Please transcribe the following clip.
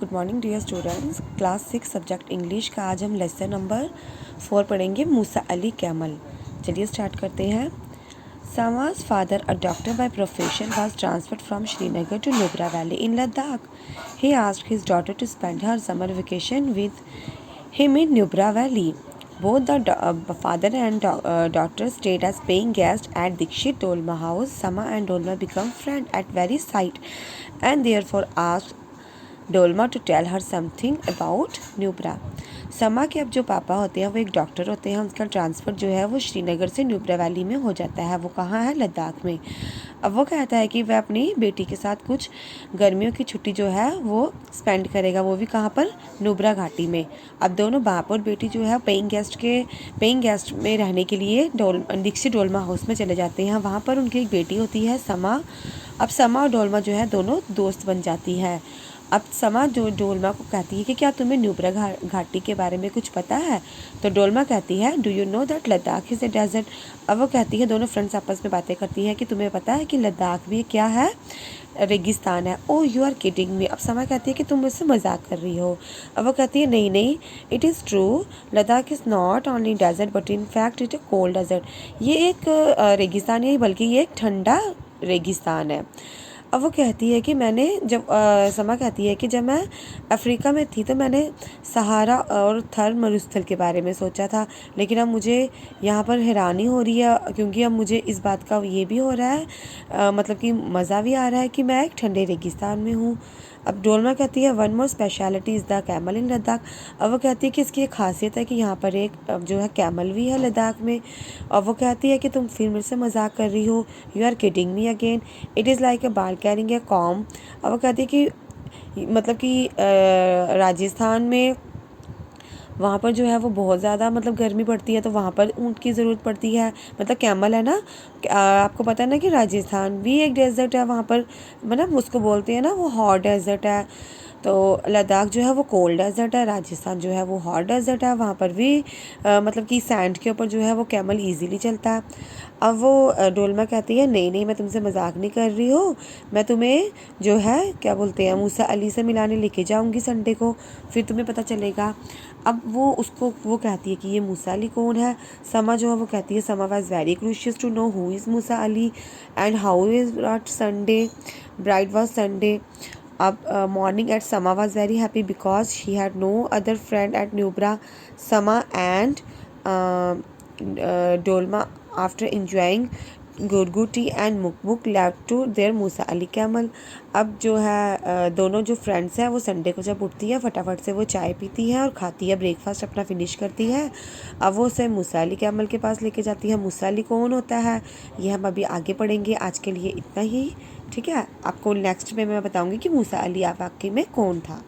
Good morning dear students. Class 6 subject English का आज हम लेसन नंबर 4 पढ़ेंगे, मूसा अली कैमल। चलिए स्टार्ट करते हैं। समाज father, a doctor by profession, was transferred from Srinagar to Nubra Valley in Ladakh. He asked his daughter to spend her summer vacation with him in Nubra Valley. Both the father and daughter stayed as paying guests at Dikshit Dolma house. Sama and Dolma became friends at very sight and therefore asked Dolma to tell her something about Nubra. Sama के अब जो पापा होते हैं वो एक doctor होते हैं। उनका ट्रांसफ़र जो है वो श्रीनगर से न्यूब्रा वैली में हो जाता है। वो कहाँ है? लद्दाख में। अब वो कहता है कि वह अपनी बेटी के साथ कुछ गर्मियों की छुट्टी जो है वो स्पेंड करेगा, वो भी कहाँ पर? न्यूब्रा घाटी में। अब दोनों बाप और बेटी जो है पेइंग गेस्ट में रहने के लिए दीक्षित डोलमा हाउस में चले जाते हैं। वहाँ पर उनकी एक बेटी होती है समा। अब समा और डोलमा जो है दोनों दोस्त बन जाती है। अब समा जो डोलमा को कहती है कि क्या तुम्हें न्यूब्रा घाटी के बारे में कुछ पता है? तो डोलमा कहती है, do you know that Ladakh is a desert. अब वो कहती है, दोनों फ्रेंड्स आपस में बातें करती है कि तुम्हें पता है कि लद्दाख भी क्या है? रेगिस्तान है। ओ यू आर किडिंग मी। अब समा कहती है कि तुम मुझसे मजाक कर रही हो। अब वो कहती है, नहीं नहीं, it is true, Ladakh is not only desert but in fact it a cold desert. ये एक रेगिस्तान नहीं बल्कि ये एक ठंडा रेगिस्तान है। अब वो कहती है कि मैंने जब समा कहती है कि जब मैं अफ्रीका में थी तो मैंने सहारा और थर मरुस्थल के बारे में सोचा था, लेकिन अब मुझे यहाँ पर हैरानी हो रही है क्योंकि अब मुझे इस बात का ये भी हो रहा है मतलब कि मज़ा भी आ रहा है कि मैं एक ठंडे रेगिस्तान में हूँ। अब डोलमा कहती है, one more speciality is the camel in Ladakh. अब वो कहती है कि इसकी एक खासियत है कि यहाँ पर एक जो है कैमल भी है लद्दाख में। और वो कहती है कि तुम फिर मेरे से मजाक कर रही हो, you are kidding me again, it is like a ball carrying A com. अब वो कहती है कि मतलब कि राजस्थान में वहाँ पर जो है वो बहुत ज़्यादा मतलब गर्मी पड़ती है, तो वहाँ पर ऊँट की ज़रूरत पड़ती है, मतलब कैमल है ना। आपको पता है ना कि राजस्थान भी एक डेजर्ट है, वहाँ पर मतलब उसको बोलते हैं ना वो हॉट डेजर्ट है। तो लद्दाख जो है वो कोल्ड डेजर्ट है, राजस्थान जो है वो हॉट डेजर्ट है। वहाँ पर भी मतलब कि सैंड के ऊपर जो है वो कैमल इजीली चलता है। अब वो डोलमा कहती है, नहीं नहीं, मैं तुमसे मजाक नहीं कर रही हूँ, मैं तुम्हें जो है क्या बोलते हैं मूसा अली से मिलाने लेके जाऊँगी संडे को, फिर तुम्हें पता चलेगा। अब वो कहती है कि ये मूसा अली कौन है। समा जो है वो कहती है, Sama was very curious to know who is Musa Ali and how is not Sunday bride was Sunday. अब morning at Sama was very happy because she had no other friend at Nubra. Sama and Dolma, after enjoying gurgur tea and mokmok left to their Musa Ali camel. अब जो है दोनों जो friends हैं वो Sunday को जब उठती है फटाफट से वो चाय पीती है और खाती है, ब्रेकफास्ट अपना फिनिश करती है। अब वो उसे मूसा अली कैमल के पास लेके जाती है। मूसा अली कौन होता है ये हम अभी आगे पढ़ेंगे, आज के लिए इतना ही। ठीक है, आपको नेक्स्ट में मैं बताऊंगी कि मूसा अली वाकई में कौन था।